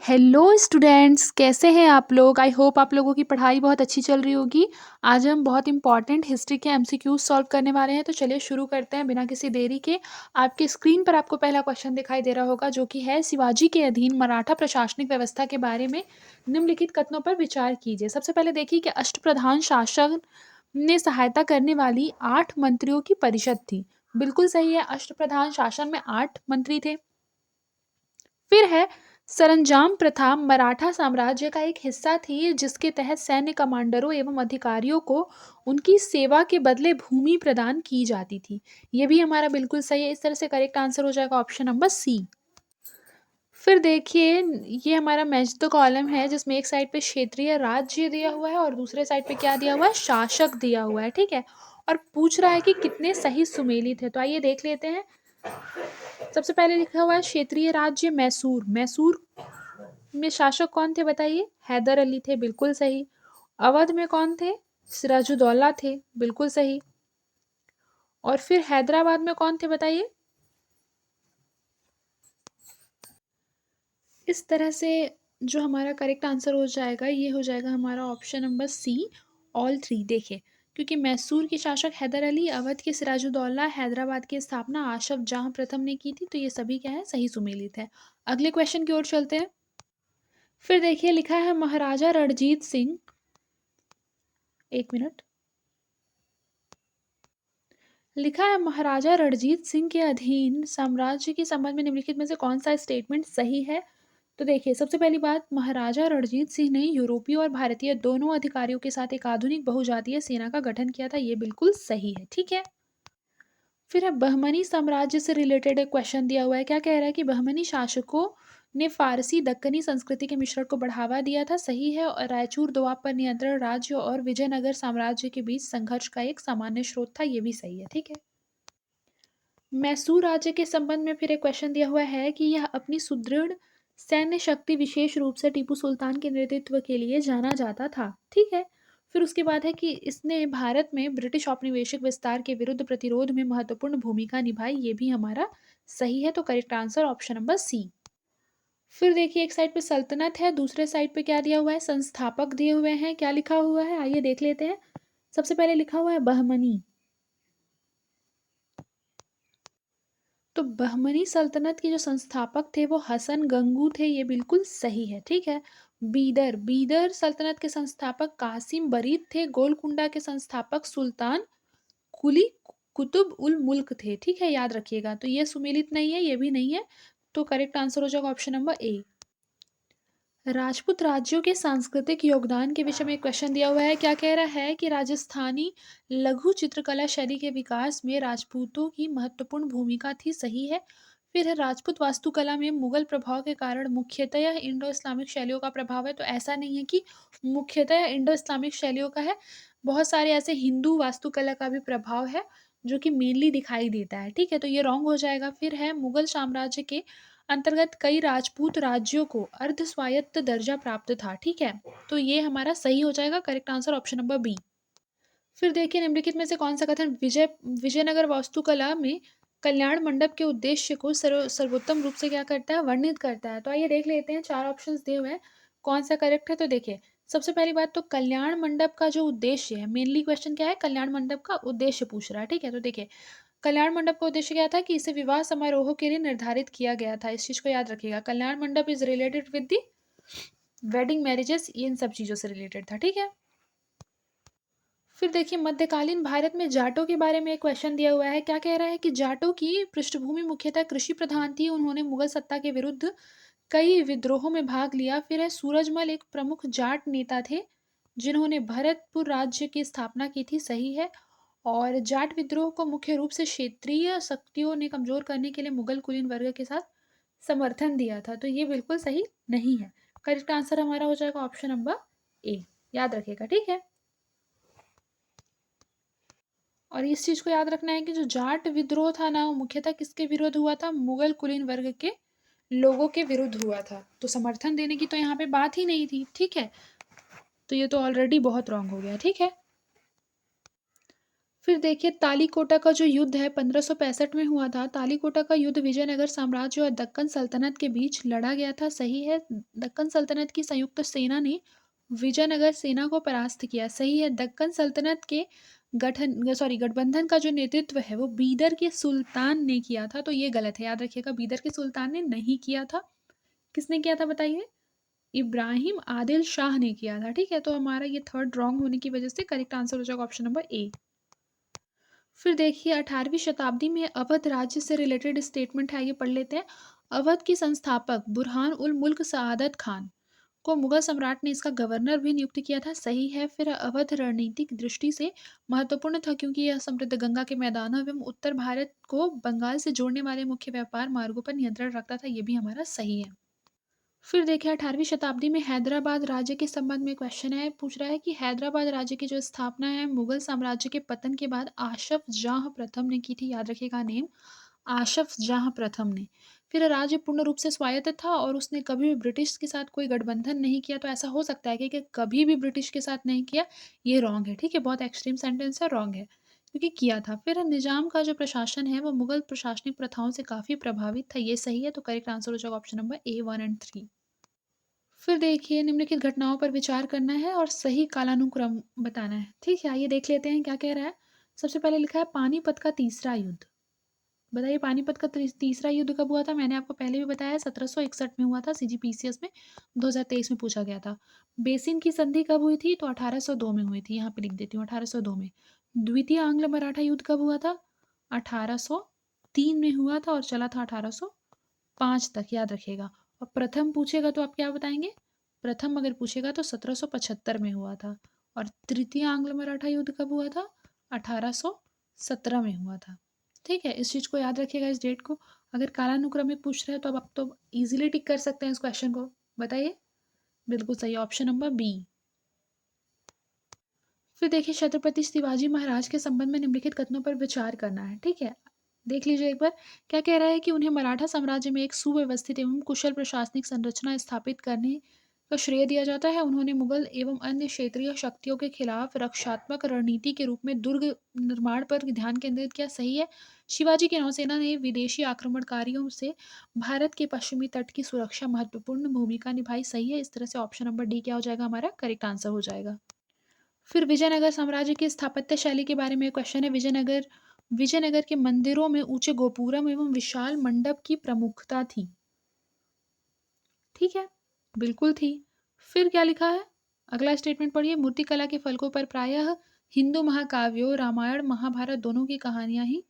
Hello students, कैसे हैं आप लोग? आई होप आप लोगों की पढ़ाई बहुत अच्छी चल रही होगी। आज हम बहुत इंपॉर्टेंट हिस्ट्री के एमसीक्यूज सॉल्व करने वाले हैं, तो चलिए शुरू करते हैं बिना किसी देरी के। आपके स्क्रीन पर आपको पहला क्वेश्चन दिखाई दे रहा होगा, जो कि है शिवाजी के अधीन मराठा प्रशासनिक व्यवस्था के बारे में निम्नलिखित कथनों पर विचार कीजिए। सबसे पहले देखिए कि अष्टप्रधान शासन ने सहायता करने वाली 8 मंत्रियों की परिषद थी। बिल्कुल सही है, अष्टप्रधान शासन में 8 मंत्री थे। फिर है सरंजाम प्रथा मराठा साम्राज्य का एक हिस्सा थी, जिसके तहत सैन्य कमांडरों एवं अधिकारियों को उनकी सेवा के बदले भूमि प्रदान की जाती थी। ये भी हमारा बिल्कुल सही है। इस तरह से करेक्ट आंसर हो जाएगा ऑप्शन नंबर सी। फिर देखिए, ये हमारा मैच द कॉलम है, जिसमें एक साइड पे क्षेत्रीय राज्य दिया हुआ है और दूसरे साइड पे क्या दिया हुआ है, शासक दिया हुआ है। ठीक है, और पूछ रहा है कि कितने सही सुमेलित है। तो आइए देख लेते हैं। सबसे पहले लिखा हुआ है क्षेत्रीय राज्य मैसूर। मैसूर में शासक कौन थे बताइए? हैदर अली थे, बिल्कुल सही। अवध में कौन थे? सिराजुद्दौला थे, बिल्कुल सही। और फिर हैदराबाद में कौन थे बताइए? इस तरह से जो हमारा करेक्ट आंसर हो जाएगा, ये हो जाएगा हमारा option number C, all three. देखिए, क्योंकि मैसूर के शासक हैदर अली, अवध के सिराजुद्दौला, हैदराबाद की स्थापना आशफ जहां प्रथम ने की थी, तो ये सभी क्या है, सही सुमेलित है। अगले क्वेश्चन की ओर चलते हैं। फिर देखिए, लिखा है महाराजा रणजीत सिंह, एक मिनट, लिखा है महाराजा रणजीत सिंह के अधीन साम्राज्य के संबंध में निम्नलिखित में से कौन सा स्टेटमेंट सही है? तो देखिए, सबसे पहली बात, महाराजा रणजीत सिंह ने यूरोपीय और भारतीय दोनों अधिकारियों के साथ एक आधुनिक बहुजातीय सेना का गठन किया था। ये बिल्कुल सही है। ठीक है, फिर है बहमनी साम्राज्य से रिलेटेड एक क्वेश्चन दिया हुआ है। क्या कह रहा है कि बहमनी शासकों ने फारसी दक्कनी संस्कृति के मिश्रण को बढ़ावा दिया था। सही है। और रायचूर दोआब पर नियंत्रण राज्य और विजयनगर साम्राज्य के बीच संघर्ष का एक सामान्य स्रोत था। ये भी सही है। ठीक है, मैसूर राज्य के संबंध में फिर एक क्वेश्चन दिया हुआ है कि यह अपनी सुदृढ़ सैन्य शक्ति विशेष रूप से टीपू सुल्तान के नेतृत्व के लिए जाना जाता था। ठीक है, फिर उसके बाद है कि इसने भारत में ब्रिटिश औपनिवेशिक विस्तार के विरुद्ध प्रतिरोध में महत्वपूर्ण भूमिका निभाई। ये भी हमारा सही है। तो correct answer option number C. फिर देखिए, एक साइड पे सल्तनत है, दूसरे साइड पे क्या दिया हुआ है, संस्थापक दिए हुए हैं। क्या लिखा हुआ है, आइए देख लेते हैं। सबसे पहले लिखा हुआ है बहमनी। तो बहमनी सल्तनत के जो संस्थापक थे वो हसन गंगू थे। ये बिल्कुल सही है। ठीक है, बीदर, बीदर सल्तनत के संस्थापक कासिम बरीद थे। गोलकुंडा के संस्थापक सुल्तान कुली कुतुब उल मुल्क थे। ठीक है, याद रखिएगा। तो ये सुमेलित नहीं है, ये भी नहीं है। तो करेक्ट आंसर हो जाएगा ऑप्शन नंबर ए। राजपूत राज्यों के सांस्कृतिक योगदान के विषय में एक क्वेश्चन दिया हुआ है। क्या कह रहा है कि राजस्थानी लघु चित्रकला शैली के विकास में राजपूतों की महत्वपूर्ण भूमिका थी। सही है। फिर है राजपूत वास्तुकला में मुगल प्रभाव के कारण मुख्यतः इंडो इस्लामिक शैलियों का प्रभाव है। तो ऐसा नहीं है कि मुख्यतः इंडो इस्लामिक शैलियों का है, बहुत सारे ऐसे हिंदू वास्तुकला का भी प्रभाव है जो कि मेनली दिखाई देता है। ठीक है, तो ये रॉन्ग हो जाएगा। फिर है मुगल साम्राज्य के अंतर्गत कई राजपूत राज्यों को अर्ध स्वायत्त दर्जा प्राप्त था। ठीक है, तो ये हमारा सही हो जाएगा। Correct answer option number B. फिर देखिए, निम्नलिखित में से कौन सा कथन विजयनगर वास्तुकला में कल्याण मंडप के उद्देश्य को सर्वोत्तम रूप से क्या करता है, वर्णित करता है? तो आइए देख लेते हैं। 4 ऑप्शंस दिए हुए हैं, कौन सा करेक्ट है। तो देखिए, सबसे पहली बात तो कल्याण मंडप का जो उद्देश्य है, मेनली क्वेश्चन क्या है, कल्याण मंडप का उद्देश्य पूछ रहा है। ठीक है, तो देखिए, कल्याण मंडप का उद्देश्य क्या था कि इसे विवाह समारोह के लिए निर्धारित किया गया था। इस चीज को याद रखिएगा। Kalyan Mandap is related with the wedding marriages, इन सब चीजों से रिलेटेड था। ठीक है, फिर देखिए, मध्यकालीन भारत में जाटों के बारे में एक क्वेश्चन दिया हुआ है। क्या कह रहा है कि जाटों की पृष्ठभूमि मुख्यतः कृषि प्रधान थी। उन्होंने मुगल सत्ता के विरुद्ध कई विद्रोहों में भाग लिया। फिर है सूरजमल एक प्रमुख जाट नेता थे, जिन्होंने भरतपुर राज्य की स्थापना की थी। सही है। और जाट विद्रोह को मुख्य रूप से क्षेत्रीय शक्तियों ने कमजोर करने के लिए मुगल कुलीन वर्ग के साथ समर्थन दिया था। तो ये बिल्कुल सही नहीं है। करेक्ट आंसर हमारा हो जाएगा ऑप्शन नंबर ए, याद रखिएगा। ठीक है, और इस चीज को याद रखना है कि जो जाट विद्रोह था ना, वो मुख्यतः किसके विरुद्ध हुआ था, मुगल कुलीन वर्ग के लोगों के विरुद्ध हुआ था। तो समर्थन देने की तो यहाँ पे बात ही नहीं थी। ठीक है, तो ये तो ऑलरेडी बहुत रॉन्ग हो गया। ठीक है, फिर देखिए तालीकोटा का जो युद्ध है 1565 में हुआ था। तालीकोटा का युद्ध विजयनगर साम्राज्य और दक्कन सल्तनत के बीच लड़ा गया था, सही है। दक्कन सल्तनत की संयुक्त सेना ने विजयनगर सेना को परास्त किया, सही है। दक्कन सल्तनत के गठबंधन का जो नेतृत्व है वो बीदर के सुल्तान ने किया था, तो ये गलत है, याद रखिएगा, बीदर के सुल्तान ने नहीं किया था। किसने किया था बताइए? इब्राहिम आदिल शाह ने किया था, ठीक है। तो हमारा ये थर्ड रॉन्ग होने की वजह से करेक्ट आंसर हो जाएगा ऑप्शन नंबर ए। फिर देखिए 18वीं शताब्दी में अवध राज्य से रिलेटेड स्टेटमेंट है, ये पढ़ लेते हैं। अवध की संस्थापक बुरहान उल मुल्क सआदत खान को मुगल सम्राट ने इसका गवर्नर भी नियुक्त किया था, सही है। फिर अवध रणनीतिक दृष्टि से महत्वपूर्ण था क्योंकि यह समृद्ध गंगा के मैदानों एवं उत्तर भारत को बंगाल से जोड़ने वाले मुख्य व्यापार मार्गों पर नियंत्रण रखता था, ये भी हमारा सही है। फिर देखिए 18वीं शताब्दी में हैदराबाद राज्य के संबंध में क्वेश्चन है, पूछ रहा है कि हैदराबाद राज्य की जो स्थापना है मुगल साम्राज्य के पतन के बाद आशफ जाह प्रथम ने की थी, याद रखिएगा नेम, आशफ जाह प्रथम ने। फिर राज्य पूर्ण रूप से स्वायत्त था और उसने कभी भी ब्रिटिश के साथ कोई गठबंधन नहीं किया, तो ऐसा हो सकता है कि कभी भी ब्रिटिश के साथ नहीं किया, ये रॉन्ग है, ठीक है, बहुत एक्सट्रीम सेंटेंस है, रॉन्ग है, क्योंकि किया था। फिर निजाम का जो प्रशासन है वो मुगल प्रशासनिक प्रथाओं से काफी प्रभावित था, ये सही है। तो करेक्ट आंसर हो जाएगा ऑप्शन नंबर ए 1 और 3। फिर देखिए निम्नलिखित घटनाओं पर विचार करना है और सही कालानुक्रम बताना है, ठीक है। आइए देख लेते हैं क्या कह रहा है। सबसे पहले लिखा है पानीपत का तीसरा युद्ध। बताइए पानीपत का तीसरा युद्ध कब हुआ था? मैंने आपको पहले भी बताया 1761 में हुआ था, सीजीपीसीएस में 2023 में पूछा गया था। बेसिन की संधि कब हुई थी? तो 1802 में हुई थी, यहाँ पे लिख देती हूँ 1802 में। द्वितीय आंग्ल मराठा युद्ध कब हुआ था? 1803 में हुआ था और चला था 1805 तक, याद रखिएगा। और प्रथम पूछेगा तो आप क्या बताएंगे? प्रथम अगर पूछेगा तो 1775 में हुआ था। और तृतीय आंग्ल मराठा युद्ध कब हुआ था? 1817 में हुआ था, ठीक है। इस चीज़ को याद रखिएगा, इस डेट को। अगर कालानुक्रमिक पूछ रहे हैं तो अब आप तो इजीली टिक कर सकते हैं इस क्वेश्चन को। बताइए, बिल्कुल सही, ऑप्शन नंबर बी। फिर देखिए छत्रपति शिवाजी महाराज के संबंध में निम्नलिखित कथनों पर विचार करना है, ठीक है। देख लीजिए एक बार, क्या कह रहा है कि उन्हें मराठा साम्राज्य में एक सुव्यवस्थित एवं कुशल प्रशासनिक संरचना स्थापित करने का श्रेय दिया जाता है। उन्होंने मुगल एवं अन्य क्षेत्रीय शक्तियों के खिलाफ रक्षात्मक रणनीति के रूप में दुर्ग निर्माण पर ध्यान केंद्रित किया, सही है। शिवाजी की नौसेना ने विदेशी आक्रमणकारियों से भारत के पश्चिमी तट की सुरक्षा महत्वपूर्ण भूमिका निभाई, सही है। इस तरह से ऑप्शन नंबर डी क्या हो जाएगा? हमारा करेक्ट आंसर हो जाएगा। फिर विजयनगर साम्राज्य की स्थापत्य शैली के बारे में क्वेश्चन है। विजयनगर के मंदिरों में ऊंचे गोपुरम एवं विशाल मंडप की प्रमुखता थी, ठीक है, बिल्कुल थी। फिर क्या लिखा है? अगला स्टेटमेंट पढ़िए। मूर्तिकला के फलकों पर प्रायः हिंदू महाकाव्यों, रामायण, महाभारत दोनों की कहानियां ही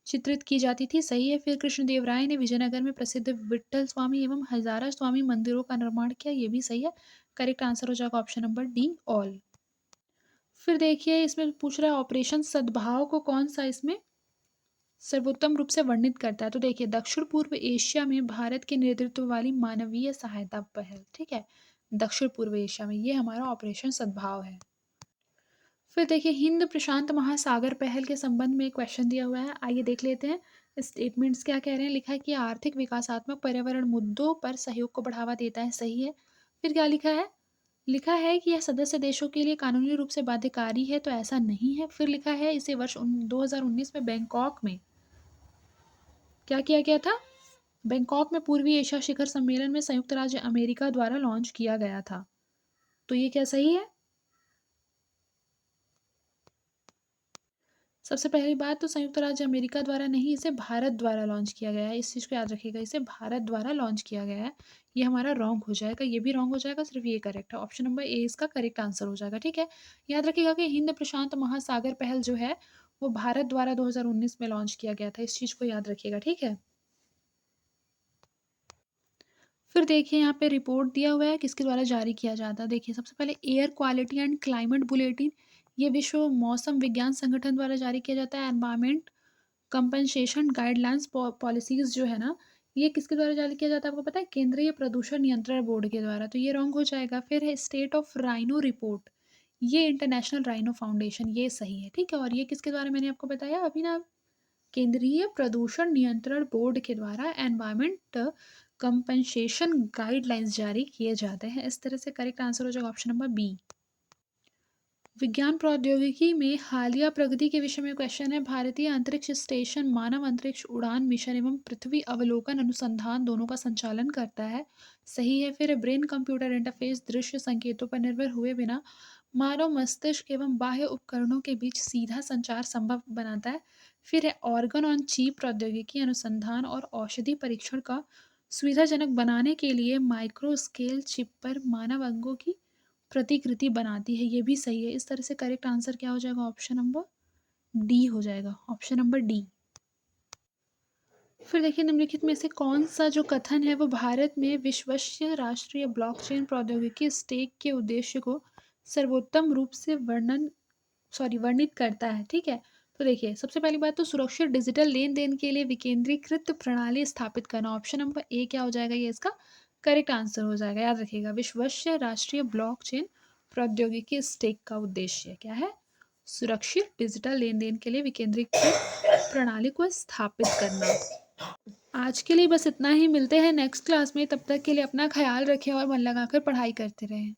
चित्रित की जाती थी, सही है। फिर कृष्णदेवराय ने विजयनगर में प्रसिद्ध विट्ठल स्वामी एवं हजारा स्वामी मंदिरों का निर्माण किया, ये भी सही है। करेक्ट आंसर हो जाएगा ऑप्शन नंबर डी, ऑल। फिर देखिए इसमें पूछ रहा है ऑपरेशन सद्भाव को कौन सा इसमें सर्वोत्तम रूप से वर्णित करता है? तो देखिए दक्षिण पूर्व एशिया में भारत के नेतृत्व वाली मानवीय सहायता पहल, ठीक है, दक्षिण पूर्व एशिया में, ये हमारा ऑपरेशन सद्भाव है। फिर देखिए हिंद प्रशांत महासागर पहल के संबंध में क्वेश्चन दिया हुआ है, आइए देख लेते हैं। स्टेटमेंट्स क्या कह रहे हैं? लिखा है कि आर्थिक विकासात्मक पर्यावरण मुद्दों पर सहयोग को बढ़ावा देता है, सही है। फिर क्या लिखा है? लिखा है कि यह सदस्य देशों के लिए कानूनी रूप से बाध्यकारी है, तो ऐसा नहीं है। फिर लिखा है इसे वर्ष 2019 में बैंकॉक में क्या किया गया था? बैंकॉक में पूर्वी एशिया शिखर सम्मेलन में संयुक्त राज्य अमेरिका द्वारा लॉन्च किया गया था, तो ये क्या सही है? सबसे पहली बात तो संयुक्त राज्य अमेरिका द्वारा नहीं, इसे भारत द्वारा लॉन्च किया गया है, इस चीज़ को याद रखिएगा, इसे भारत द्वारा लॉन्च किया गया है। ये हमारा रॉन्ग हो जाएगा, ये भी रॉन्ग हो जाएगा, सिर्फ ये करेक्ट है, ऑप्शन नंबर ए इसका करेक्ट आंसर हो जाएगा, ठीक है। याद रखिएगा कि हिंद प्रशांत महासागर पहल जो है वो भारत द्वारा 2019 में लॉन्च किया गया था, इस चीज़ को याद रखिएगा, ठीक है। फिर देखिए यहाँ पे रिपोर्ट दिया हुआ है किसके द्वारा जारी किया जाता है। देखिए सबसे पहले air quality and climate bulletin, ये विश्व मौसम विज्ञान संगठन द्वारा जारी किया जाता है। एनवायरमेंट कंपनसेशन गाइडलाइंस पॉलिसीज जो है ना, ये किसके द्वारा जारी किया जाता है? आपको पता है? केंद्रीय प्रदूषण नियंत्रण बोर्ड के द्वारा, तो ये रॉन्ग हो जाएगा। फिर है स्टेट ऑफ राइनो रिपोर्ट, ये इंटरनेशनल राइनो फाउंडेशन, ये सही है, ठीक है। और ये किसके द्वारा मैंने आपको बताया अभी ना, केंद्रीय प्रदूषण नियंत्रण बोर्ड के द्वारा एनवायरमेंट कंपनसेशन गाइडलाइंस जारी किए जाते हैं। इस तरह से करेक्ट आंसर हो जाएगा ऑप्शन नंबर बी। विज्ञान प्रौद्योगिकी में हालिया प्रगति के विषय में क्वेश्चन है। भारतीय अंतरिक्ष स्टेशन मानव अंतरिक्ष उड़ान मिशन एवं पृथ्वी अवलोकन अनुसंधान दोनों का संचालन करता है। सही है। फिर ब्रेन कंप्यूटर इंटरफेस दृश्य संकेतों पर निर्भर हुए बिना मानव मस्तिष्क एवं बाह्य उपकरणों के बीच सीधा संचार संभव बनाता है। फिर है ऑर्गन ऑन चिप प्रौद्योगिकी अनुसंधान और औषधि परीक्षण का सुविधाजनक बनाने के लिए माइक्रो स्केल चिप पर मानव अंगों की प्रतिकृति बनाती है। ये भी सही है। इस तरह से करेक्ट आंसर क्या हो जाएगा? ऑप्शन नंबर डी हो जाएगा। Option number D. फिर देखिए निम्नलिखित में से कौन सा जो कथन है वो भारत में विश्वसनीय राष्ट्रीय ब्लॉकचेन प्रौद्योगिकी स्टेक के उद्देश्य को सर्वोत्तम रूप से वर्णित करता है। ठीक है। तो देखिए सबसे पहली बात तो सुरक्षित डिजिटल लेन देन के लिए विकेंद्रीकृत प्रणाली स्थापित करना। ऑप्शन नंबर ए क्या हो जाएगा? ये इसका करेक्ट आंसर हो जाएगा। याद रखिएगा विश्वसनीय राष्ट्रीय ब्लॉकचेन प्रौद्योगिकी स्टेक का उद्देश्य क्या है? सुरक्षित डिजिटल लेन देन के लिए विकेंद्रीकृत प्रणाली को स्थापित करना। आज के लिए बस इतना ही। मिलते हैं नेक्स्ट क्लास में। तब तक के लिए अपना ख्याल रखें और मन लगाकर पढ़ाई करते रहें।